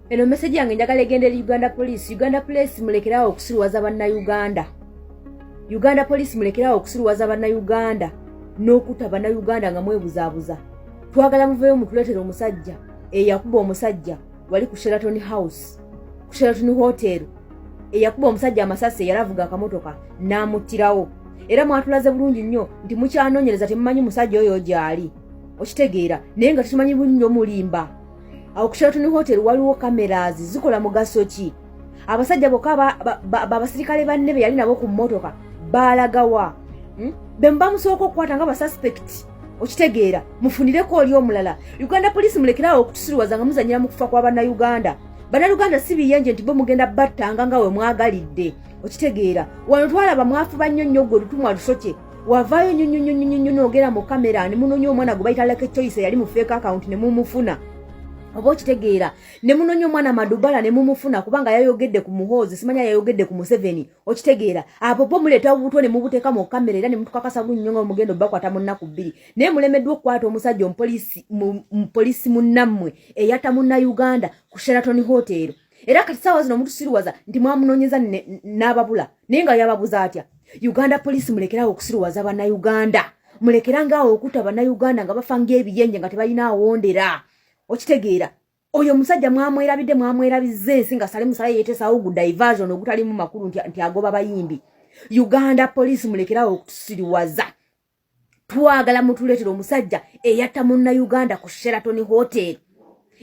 Eno message yange njagala egende Uganda Police. Uganda Police mulekerawo okusiruwaza bannauganda. Uganda Police mulekerawo okusiruwaza bannauganda n'okutta bannauganda nga mwebuzaabuza. Twagala muveeyo mutuleetera omusajja eyakuba omusajja wali ku Sheraton House, ku Sheraton Hotel, eyakuba omusajja amasasi yalavuga akamotoka n'amuttirawo. Era mwatulaze bulungi nnyo nti mukyanoonyereza temumanyi musajja oyo gy'ali. Okitegeera naye nga tumanyi bulungi omulimba. Awo ku Sheraton Hotel waliwo cameras zikola mugaso ki? Abasajja bokka abasirikale banne be yali nabo ku mmotoka balagawa. Bemba musooka okukwata nga basuspect. Okitegeera mufunireko oli omulala. Uganda Police mulekerawo okutusiruwaza nga muzanyira mu kufa kwa bannauganda. Bannauganda si biyenje nti bo mugenda battanga nga we mwagalidde. Okitegeera wano twalaba mwafuba nnyo nnyo gwe lutumwa lusoke. Wavaayo nnyo n'ogera mu kamera ne munoonya omwana gwe bayita Lake Choice yali mu fake account ne mumufuna. Oba okitegeera ne munoonya omwana Madubala ne mumufuna kubanga yayogedde ku Muhoozi, simanya yayogedde ku Museveni. Okitegeera abo bo muleeta obutwe ne mubuteeka mu kamera era ne mutukakasa bulungi nnyo nga mugendo bakwata mu nnaku 2. Naye mulemeddwa okukwata omusajja omupoliisi munnammwe eyatta munnauganda ku Sheraton Hotel. Era kati ssaawa zino mutusiruwaza nti mwamunoonyeza n'ababula naye nga yababuza atya. Uganda Police mulekerawo okusiruwaza bannauganda. Mulekerangaawo okutta bannauganda nga bafa ng'ebiyenje nga tebalina awondera. Okitegeera oyo musajja mwamwerabizza ensi nga sale musale yeeteesawo gu diversion ogutalimu makulu nti agoba bayimbi. Uganda Police mulekerawo okutusiriwaza. Twagala mutuleetera omusajja eyatta munnauganda ku Sheraton Hotel.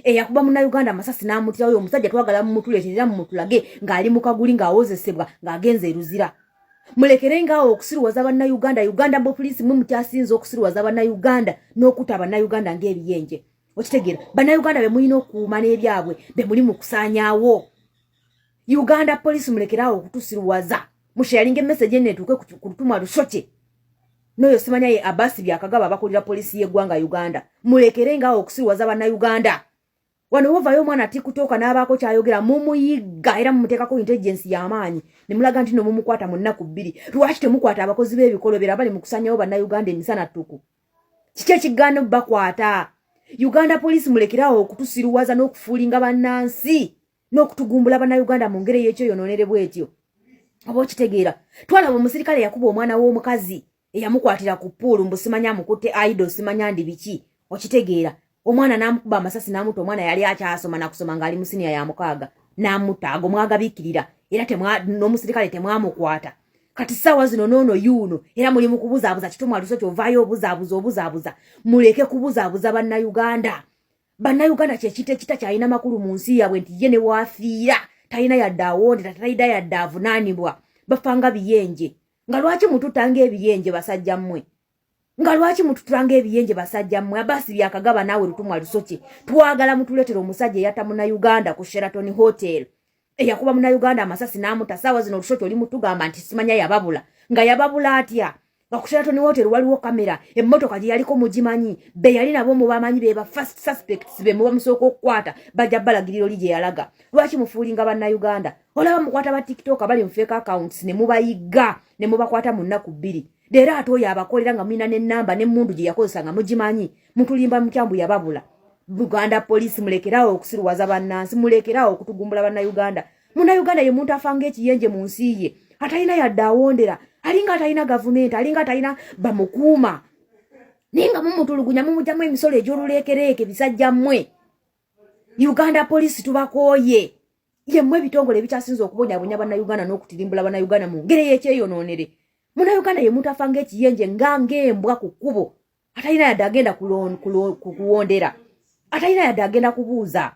Eyakuba munnauganda amasasi n'amuttira oyo omusajja twagala mumutuleetera mumutulage ng'ali mu kaguli ng'awozesebwa ng'agenze eruzira. Mulekerengaawo okusiruwaza bannauganda. Uganda Police mwe mutyasinza okusiruwaza bannauganda n'okutta bannauganda ng'ebiyenje. Okitegeera bannauganda be mulina okuuma n'ebyabwe be muli mu kusaanyaawo. Uganda Police mulekerawo okutusiruwaza. Musharinge message eneetuuke ku lutumwa lusoke. N'oyo simanya ye Abasi byakagaba abakulira polisi y'eggwanga Uganda. Mulekerengaawo okusiruwaza bannauganda. Wano wovaayo omwana TikTok n'abaako kyayogera mumuyigga era mumuteekako intelligence y'amaanyi ne mulaga nti no mumukwata mu nnaku 2. Lwaki temukwata abakozi b'ebikolobera abali mu kusaanyawo bannauganda emisana ttuku? Kiki ekigaana bakwata? Uganda Police mulekerawo okutusiruwaza n'okufuulinga bannansi n'okutugumbula bannauganda mu ngeri y'ekyo yonoonere bw'etyo. Oba okitegeera twalaba omusirikale yakuba omwana w'omukazi eyamukwatira ku puulu mbusimanya mukutte idol simanya ndi biki. Okitegeera omwana n'amukuba amasasi n'amutta. Omwana yali akyasoma nakusoma ng'ali mu siniya ya 6 n'amutta. Ago mwagabiikirira era n'omusirikale temwamukwata. Kati ssaawa zino noono yuuno era muli mu kubuzaabuza kitumwa lusoke ovaayo obuzaabuza. Muleke kubuzaabuza bannauganda. Bannauganda kyekite kita kyalina makulu mu nsi yaabwe nti ye ne waafiira talina yadde awondera talina yadde avunaanibwa. Bafanga biyenje. Nga lwaki mututanga ebiyenje basajja mmwe? Nga lwaki mututanga ebiyenje basajja mmwe? Abasi byakagaba naawe lutumwa lusoke. Twagala mutuleetera omusajja eyatta munnauganda ku Sheraton Hotel. Eyakuba munnauganda amasasi n'amutta. Ssaawa zino olusoke oli mutugamba nti simanya yababula. Nga yababula atya? Nga ku Sheraton Hotel waliwo kamera. Emmotoka gye yaliko mugimanyi. Be yali nabo mubamanyi be ba first suspects be muba musooka okukwata bajja balagiriro li gye yalaga. Lwaki mufuulinga bannauganda? Olaba mukwata ba TikTok abali mu fake accounts ne mubayigga ne mubakwata mu nnaku 2. Leero ate oyo abakolera nga mulina n'ennamba n'emmundu gye yakozesa nga mugimanyi. Mutulimba mukyambu yababula. Uganda Police mulekerawo okusiruwaza bannansi. Mulekerawo okutugumbula bannauganda. Munnauganda ye muntu afanga ekiyenje mu nsi ye. Atalina yadde awondera. Alinga atalina gavumenti. Alinga atalina bamukuuma. Ninga mumutulugunya mumujjamu emisolo egy'oluleekereeke bisajja mmwe. Uganda Police tubakooye. Ye mmwe ebitongole ebikyasinza okubonyabonya bannauganda n'okutirimbula bannauganda mu ngeri y'ekyeyonoonere. Munnauganda ye muntu afanga ekiyenje ng'embwa ku kkubo. Atalina yadde agenda kuwondera. Atalina yadde agenda kubuuza.